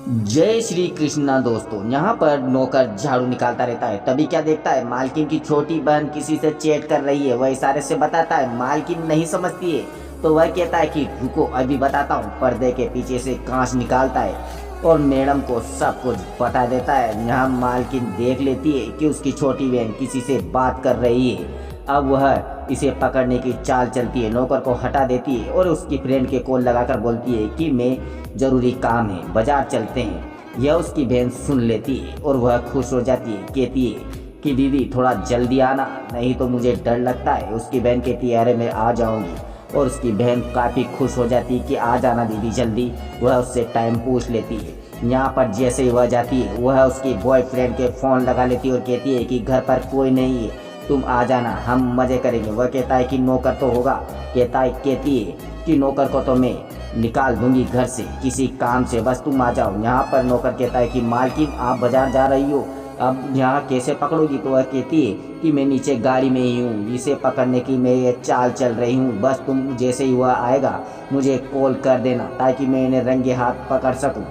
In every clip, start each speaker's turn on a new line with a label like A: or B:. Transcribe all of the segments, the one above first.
A: जय श्री कृष्णा दोस्तों। यहाँ पर नौकर झाड़ू निकालता रहता है, तभी क्या देखता है, मालकिन की छोटी बहन किसी से चैट कर रही है। वह इशारे से बताता है, मालकिन नहीं समझती है तो वह कहता है कि रुको अभी बताता हूँ। पर्दे के पीछे से कांच निकालता है और मैडम को सब कुछ बता देता है। यहाँ मालकिन देख लेती है कि उसकी छोटी बहन किसी से बात कर रही है। अब वह इसे पकड़ने की चाल चलती है, नौकर को हटा देती है और उसकी फ्रेंड के कॉल लगाकर बोलती है कि मैं ज़रूरी काम है, बाजार चलते हैं। यह उसकी बहन सुन लेती है और वह खुश हो जाती है, कहती है कि दीदी थोड़ा जल्दी आना, नहीं तो मुझे डर लगता है। उसकी बहन कहती है अरे मैं आ जाऊंगी, और उसकी बहन काफ़ी खुश हो जाती है कि आ जाना दीदी जल्दी। वह उससे टाइम पूछ लेती है। यहाँ पर जैसे ही वह जाती है वह उसकी बॉयफ्रेंड के फ़ोन लगा लेती है और कहती है कि घर पर कोई नहीं है, तुम आ जाना, हम मज़े करेंगे। वह कहता है कि नौकर तो होगा। कहती है कि नौकर को तो मैं निकाल दूंगी घर से किसी काम से, बस तुम आ जाओ। यहाँ पर नौकर कहता है कि मालकिन आप बाजार जा रही हो, अब यहाँ कैसे पकड़ोगी। तो वह कहती है कि मैं नीचे गाड़ी में ही हूँ, इसे पकड़ने की मैं ये चाल चल रही हूँ, बस तुम जैसे ही वह आएगा मुझे कॉल कर देना ताकि मैं इन्हें रंगे हाथ पकड़ सकूँ।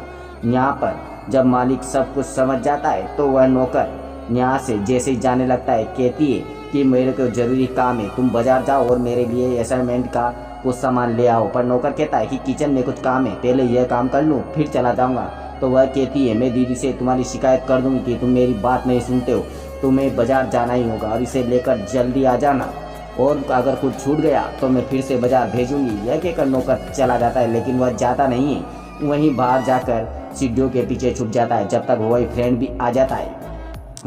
A: यहाँ पर जब मालिक सब कुछ समझ जाता है तो वह नौकर यहाँ से जैसे ही जाने लगता है, कहती है कि मेरे को ज़रूरी काम है, तुम बाजार जाओ और मेरे लिए असाइनमेंट का कुछ सामान ले आओ। पर नौकर कहता है कि किचन में कुछ काम है, पहले यह काम कर लूँ फिर चला जाऊँगा। तो वह कहती है मैं दीदी से तुम्हारी शिकायत कर दूँगी कि तुम मेरी बात नहीं सुनते हो, तुम्हें बाजार जाना ही होगा और इसे लेकर जल्दी आ जाना, और अगर कुछ छूट गया तो मैं फिर से बाजार भेजूँगी। यह कहकर नौकर चला जाता है, लेकिन वह जाता नहीं है, वहीं बाहर जाकर सीढ़ियों के पीछे छुप जाता है जब तक वही फ्रेंड भी आ जाता है।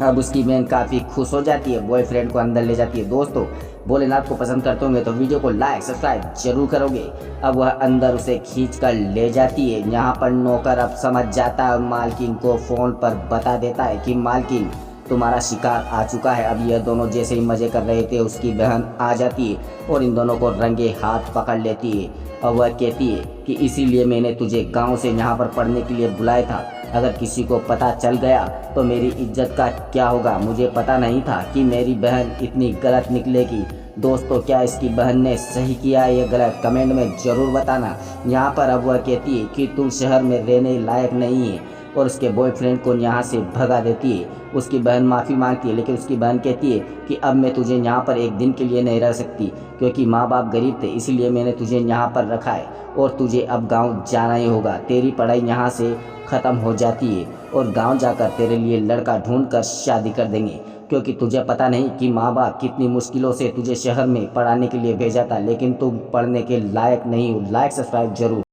A: अब उसकी बहन काफ़ी खुश हो जाती है, बॉयफ्रेंड को अंदर ले जाती है। दोस्तों भोलेनाथ को पसंद करते होंगे तो वीडियो को लाइक सब्सक्राइब जरूर करोगे। अब वह अंदर उसे खींच कर ले जाती है। यहाँ पर नौकर अब समझ जाता है और मालकिन को फ़ोन पर बता देता है कि मालकिन तुम्हारा शिकार आ चुका है। अब यह दोनों जैसे ही मज़े कर रहे थे उसकी बहन आ जाती है और इन दोनों को रंगे हाथ पकड़ लेती है। और वह कहती है कि इसीलिए मैंने तुझे गांव से यहाँ पर पढ़ने के लिए बुलाया था, अगर किसी को पता चल गया तो मेरी इज्जत का क्या होगा। मुझे पता नहीं था कि मेरी बहन इतनी गलत निकलेगी। दोस्तों क्या इसकी बहन ने सही किया या गलत, कमेंट में ज़रूर बताना। यहाँ पर अब वह कहती है कि तुम शहर में रहने लायक नहीं है और उसके बॉयफ्रेंड को यहाँ से भगा देती है। उसकी बहन माफ़ी मांगती है, लेकिन उसकी बहन कहती है कि अब मैं तुझे यहाँ पर एक दिन के लिए नहीं रह सकती, क्योंकि माँ बाप गरीब थे इसलिए मैंने तुझे यहाँ पर रखा है और तुझे अब गांव जाना ही होगा। तेरी पढ़ाई यहाँ से ख़त्म हो जाती है और गांव जाकर तेरे लिए लड़का ढूंढ कर शादी कर देंगे, क्योंकि तुझे पता नहीं कि माँ बाप कितनी मुश्किलों से तुझे शहर में पढ़ाने के लिए भेजा था, लेकिन तुम पढ़ने के लायक नहीं हो। लाइक सब्सक्राइब जरूर।